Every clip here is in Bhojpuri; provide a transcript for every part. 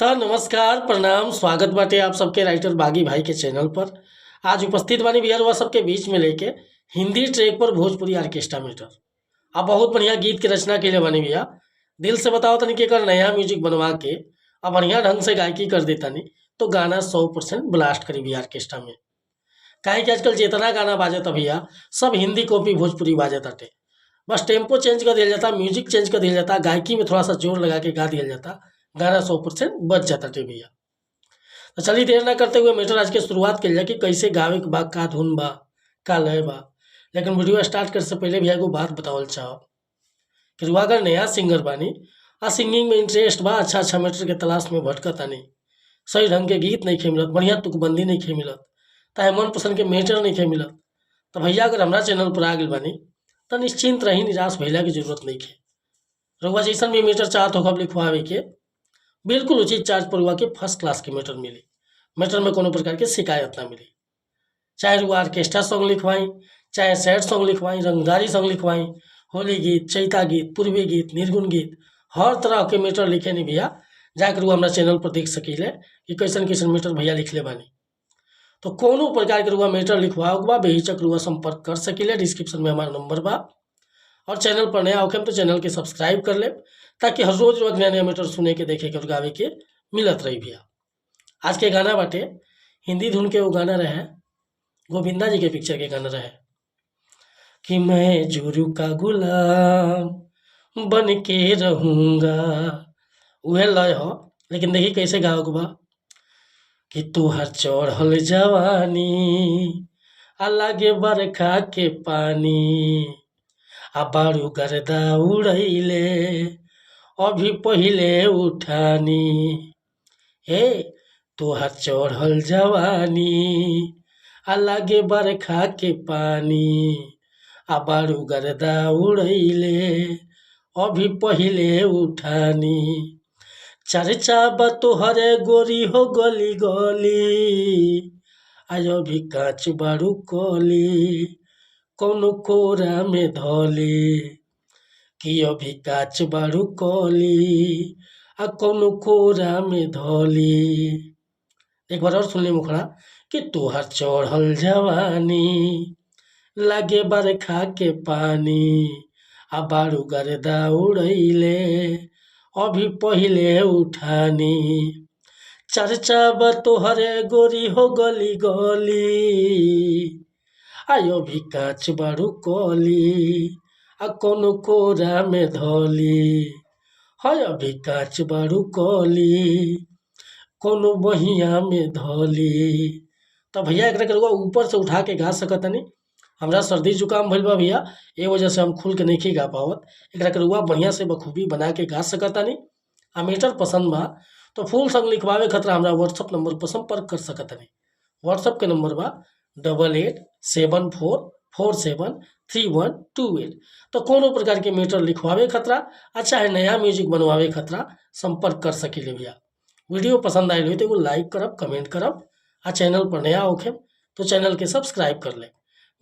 तो नमस्कार प्रणाम स्वागत बाटे आप सबके राइटर बागी भाई के चैनल पर। आज उपस्थित बानी भैया रउआ सबके बीच में लेके हिंदी ट्रैक पर भोजपुरी ऑर्केस्ट्रा मीटर। आप बहुत बढ़िया गीत के रचना के लिए बानी भैया। दिल से बताओ तनी कि अगर नया म्यूजिक बनवा के अब बढ़िया ढंग से गायकी कर देता नहीं तो गाना 100% ब्लास्ट करी भैया ऑर्केस्ट्रा में। काहे कि आजकल जितना गाना बाजता भैया सब हिंदी कॉपी भोजपुरी बाजताटे। बस टेम्पो चेंज कर दिया जाता, म्यूजिक चेंज कर दिया जाता, गायकी में थोड़ा सा जोर लगा के गा दिया जाता, गाना 100% बच जाता टे भैया। तो चलिए देर ना करते हुए मैटर आज के शुरुआत कर जाए कि कैसे गावे के बा, का धुन बा, का लय बा। लेकिन वीडियो स्टार्ट करे से पहले भैया को बात बतावल चाहो कि रुआ अगर नया सिंगर बानी आ सिंगिंग में इंटरेस्ट बा, अच्छा अच्छा मैटर के तलाश में भटकता नहीं, सही ढंग के गीत नहीं खे मिलत, बढ़िया तुकबंदी नहीं खे मिलत, चाहे मन पसंद के मैटर नहीं खे मिलत, तो भैया अगर हमारा चैनल पर आ गई बानी तो निश्चिंत रही, निराश भैया की जरूरत नहीं खे। रुआ जैसन भी मैटर चाहत हो लिखवावे के बिल्कुल उचित चार्ज पर हुआ कि फर्स्ट क्लास की मैटर मिली, मैटर में कोनो प्रकार की शिकायत ना मिली। चाहे रुआ ऑर्केस्ट्रा सॉन्ग लिखवाई, चाहे सैड सॉन्ग लिखवाई, रंगदारी सॉन्ग लिखवाई, होली गीत, चैता गीत, पूर्वी गीत, निर्गुण गीत, हर तरह के मैटर लिखे नहीं भैया जाकर रुआ हमारा चैनल पर देख सकीले कि कैसन कैसन मैटर भैया लिखले बानी। तो कोनो प्रकार के रुआ मैटर लिखवाओ बा बेहिचक रुआ संपर्क कर सकीले। डिस्क्रिप्शन में हमारा नंबर बा और चैनल पर नया होखे तो चैनल के सब्सक्राइब कर ले ताकि हर रोज रोज नया नया मैटर सुने के देखे के और गावे के मिलत रही भैया। आज के गाना बाटे हिंदी धुन के वो गाना रहे, गोविंदा जी के पिक्चर के गाना रहे कि मैं जोरू का गुलाम बन के रहूँगा, वह लय हो। लेकिन देखी कैसे गाओ बा कि तुहर चढ़ल जवानी अलगे बरखा के पानी आ बारू गर्दा उड़ैले अभी पहिले उठानी, हे तोहर चढ़ल जवानी अलगे बरखा के पानी आ बारू गर्दा उड़ैले अभी पहिले उठानी, चर्चा बा तोहरे गोरी हो गली गली आज अभी कांच बारू कली कौनो कोरा में धली कि अभी काच बारू कली आ कौनो कोरा में धली। एक बार और सुन ले मुखड़ा कि तोहर चढ़ल जवानी लागे बरखा के पानी आ बारू गर्दा उड़ैले अभी पहिले उठानी, चर्चा बा तोहरे गोरी हो गली गली आयो भी काच बारू कली आ कोनो कोरा में धली, हाय अभी काच बारू कली कोनो बहिया में धली। तो भैया एक ऊपर से उठा के गा सकत नहीं, हमरा सर्दी जुकाम भइल बा भैया, ए वजह से हम खुल के नहीं गा पावत। एक रुआ बढ़िया से बखूबी बना के गा सकता नहीं। आ मैटर पसंद बा तो फुल सॉन्ग लिखवावे खतरा हमरा व्हाट्सअप नंबर पर संपर्क कर सकता नहीं। व्हाट्सअप के नंबर बा 8874473128। तो कोनो प्रकार के मैटर लिखवावे खतरा अच्छा है नया म्यूजिक बनवावे खतरा संपर्क कर सकीले भैया। वीडियो पसंद आयल हुई तो एगो लाइक करब, कमेंट करब, आ चैनल पर नया होखे तो चैनल के सब्सक्राइब कर ले।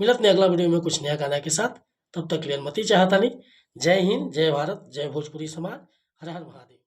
मिलत नहीं अगला वीडियो में कुछ नया गाना के साथ, तब तक लिए अनुमति चाहता नहीं। जय हिंद, जय भारत, जय भोजपुरी समाज, हर हर महादेव।